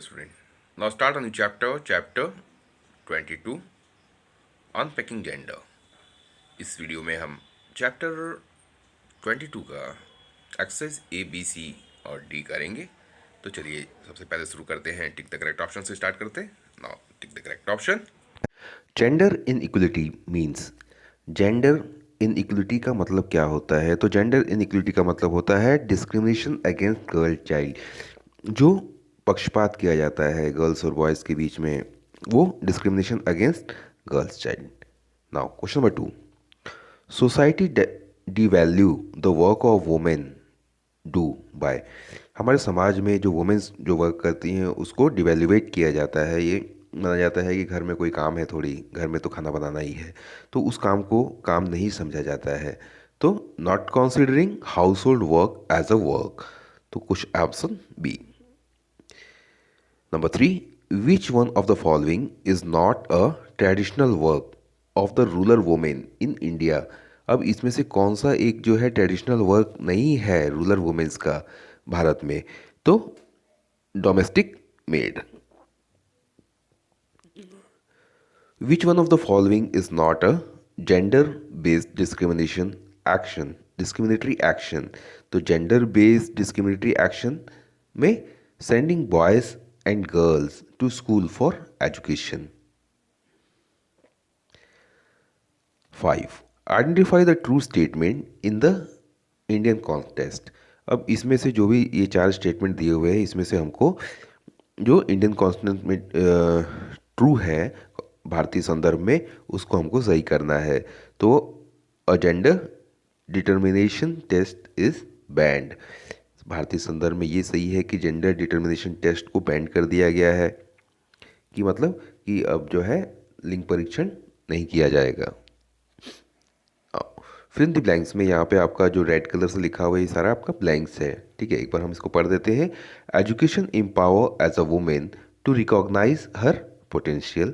student. Now start a new chapter 22, Unpacking Gender. इस video में हम चैप्टर 22 का एक्सरसाइज ए बी सी और डी करेंगे. तो चलिए सबसे पहले शुरू करते हैं. टिक द करेक्ट ऑप्शन से स्टार्ट करते हैं. Now tick the correct option. Gender inequality means gender inequality का मतलब क्या होता है? तो जेंडर इनइक्वलिटी का मतलब होता है डिस्क्रिमिनेशन अगेंस्ट गर्ल चाइल्ड. जो पक्षपात किया जाता है गर्ल्स और बॉयज़ के बीच में, वो discrimination against girls child. Now question number 2. Society devalue the work of women do by. हमारे समाज में जो वुमेन्स जो वर्क करती हैं उसको डिवेल्युएट किया जाता है. ये माना जाता है कि घर में कोई काम है, थोड़ी घर में तो खाना बनाना ही है, तो उस काम को काम नहीं समझा जाता है. तो not considering household work as a work. तो कुछ option B. Number 3. Which one of the following is not a traditional work of the rural women in India. अब इसमें से कौन सा एक जो है ट्रेडिशनल वर्क नहीं है रूरल वुमेन्स का भारत में? तो domestic maid. Which one of the following is not a gender based discriminatory action. तो जेंडर बेस्ड डिस्क्रिमिनेटरी एक्शन में sending boys and girls to school for education. 5. Identify the true statement in the Indian contest. अब इसमें से जो भी ये 4 statement दिए हुए हैं, इसमें से हमको जो इंडियन कॉन्स्टिट्यूशन में ट्रू है भारतीय संदर्भ में, उसको हमको सही करना है. तो a gender determination test is banned. भारतीय संदर्भ में ये सही है कि जेंडर डिटर्मिनेशन टेस्ट को बैंड कर दिया गया है, कि मतलब कि अब जो है लिंग परीक्षण नहीं किया जाएगा. फिल इन द ब्लैंक्स में यहाँ पे आपका जो रेड कलर से लिखा हुआ है ये सारा आपका ब्लैंक्स है. ठीक है, एक बार हम इसको पढ़ देते हैं. Education empower as a women to recognise her potential.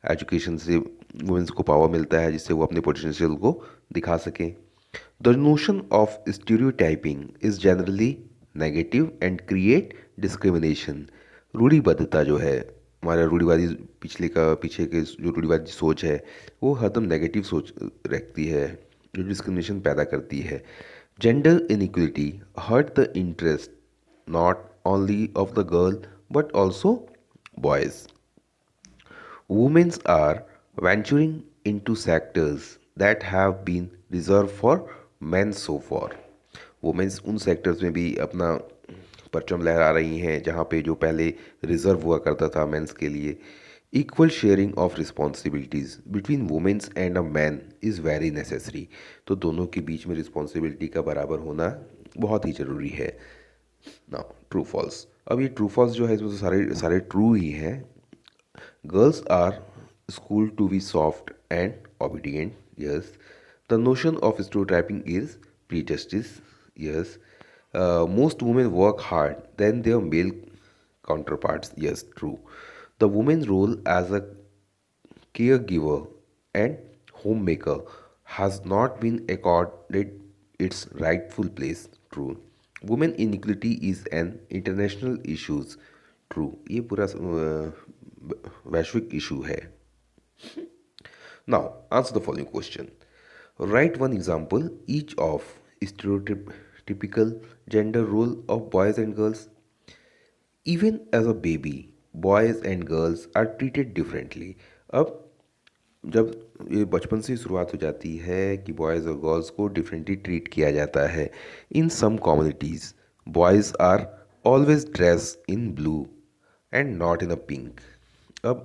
Education से वुमेन्स को पावर मिलता है जिससे वो अपने पोटेंशियल को दिखा सकें. The notion of stereotyping is generally negative and create discrimination. रूढ़िबद्धता जो है, हमारा रूढ़िवादी पीछे के जो रूढ़िवादी सोच है वो हरदम नेगेटिव सोच रखती है, जो डिस्क्रिमिनेशन पैदा करती है. Gender inequality hurt the interest not only of the girl but also boys. Women are venturing into sectors that have been reserved for men so far. Women's उन सेक्टर्स में भी अपना परचम लहरा रही हैं जहाँ पे जो पहले रिजर्व हुआ करता था मेंस के लिए. Equal sharing of responsibilities between women's and a man is very necessary. तो दोनों के बीच में रिस्पॉन्सिबिलिटी का बराबर होना बहुत ही ज़रूरी है. ना ट्रू फॉल्स. अब ये ट्रू फॉल्स जो है इसमें तो सारे सारे ट्रू ही हैं. Girls are schooled to be soft and obedient. Yes. The notion of stereotyping is prejudice. Yes. Most women work hard than their male counterparts. Yes, true. The woman's role as a caregiver and homemaker has not been accorded its rightful place. True. Women inequality is an international issue. True. ये पूरा वैश्विक issue है. Now answer the following question. Write one example each of stereotypical gender role of boys and girls. Even as a baby boys and girls are treated differently. अब जब ये बचपन से शुरुआत हो जाती है कि बॉयज़ और गर्ल्स को डिफरेंटली ट्रीट किया जाता है. In some communities boys are always dress in blue and not in a pink. अब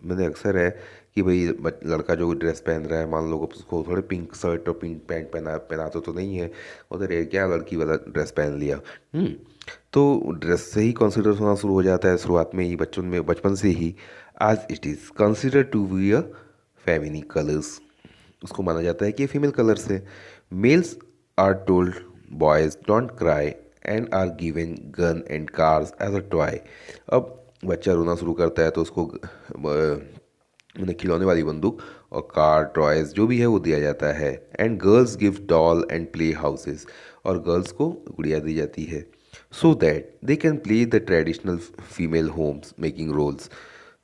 मैंने अक्सर है कि भाई लड़का जो ड्रेस पहन रहा है, मान लो उसको थोड़े पिंक शर्ट और पिंक पैंट पहना तो नहीं है, उधर ये क्या लड़की वाला ड्रेस पहन लिया. तो ड्रेस से ही कंसिडर होना शुरू हो जाता है शुरुआत में ही, बचपन से ही. आज it is consider to be a feminine colours. उसको माना जाता है कि ये फीमेल कलर्स है. Males are told boys don't cry and are given gun and cars as a toy. अब बच्चा रोना शुरू करता है तो उसको उन्हें खिलौने वाली बंदूक और कार टॉयज़ जो भी है वो दिया जाता है. And girls give doll and play houses. और गर्ल्स को गुड़िया दी जाती है. so that they can play the traditional female homes making roles.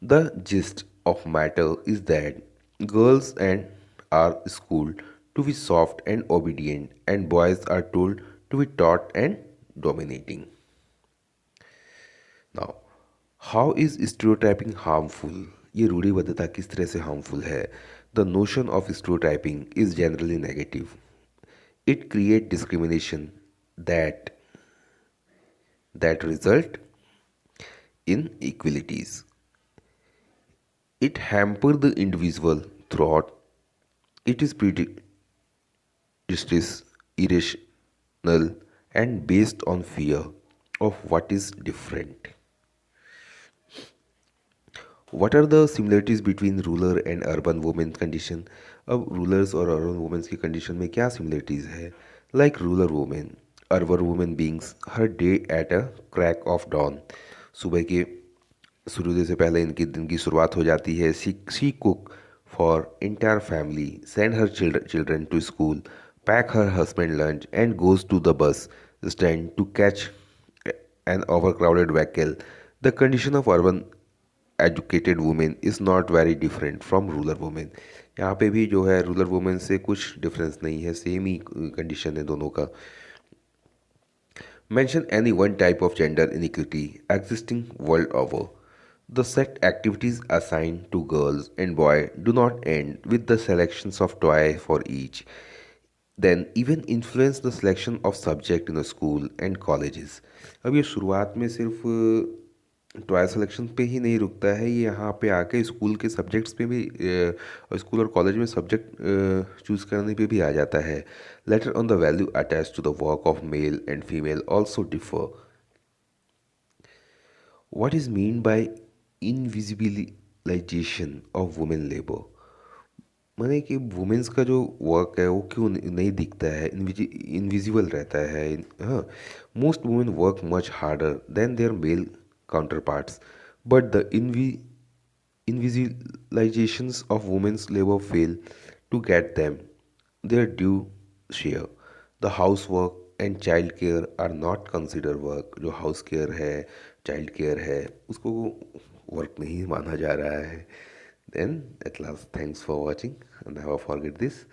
The gist of matter is that girls and are schooled to be soft and obedient and boys are told to be taught and dominating. Now, how is stereotyping harmful? ये रूढ़िबद्धता किस तरह से harmful है? The notion of stereotyping is generally negative. It creates discrimination that result in inequalities. It hampers the individual thought. It is prejudice, irrational, and based on fear of what is different. What are the similarities between rural and urban women's condition? अब rulers और urban women's की condition में क्या similarities है? Like rural women, urban women beings her day at a crack of dawn, सुबह के सूर्योदय से पहले इनकी दिन की शुरुआत हो जाती है. She cook for entire family, send her children to school, pack her husband lunch and goes to the bus stand to catch an overcrowded vehicle. The condition of urban educated women is not very different from rural women. यहाँ पे भी जो है rural women से कुछ difference नहीं है, same ही condition है दोनों का. Mention any one type of gender inequity existing world over. The set activities assigned to girls and boys do not end with the selections of toys for each. Then even influence the selection of subject in the school and colleges. अब ये शुरुआत में सिर्फ toy selection पे ही नहीं रुकता है, ये यहाँ पे आके स्कूल के सब्जेक्ट्स पे भी स्कूल और कॉलेज में सब्जेक्ट चूज़ करने पे भी आ जाता है. Later on the value attach to the work of male and female also differ. What is mean by invisibilisation of women labour? माने कि वुमेन्स का जो वर्क है वो क्यों नहीं दिखता है, इनविजिबल रहता है. हाँ, most women work much harder than there mail counterparts, but the invisibilizations of women's labor fail to get them their due share. The housework and child care are not considered work. जो house care है, child care है, उसको work नहीं माना जा रहा है. Then at last, thanks for watching and never forget this.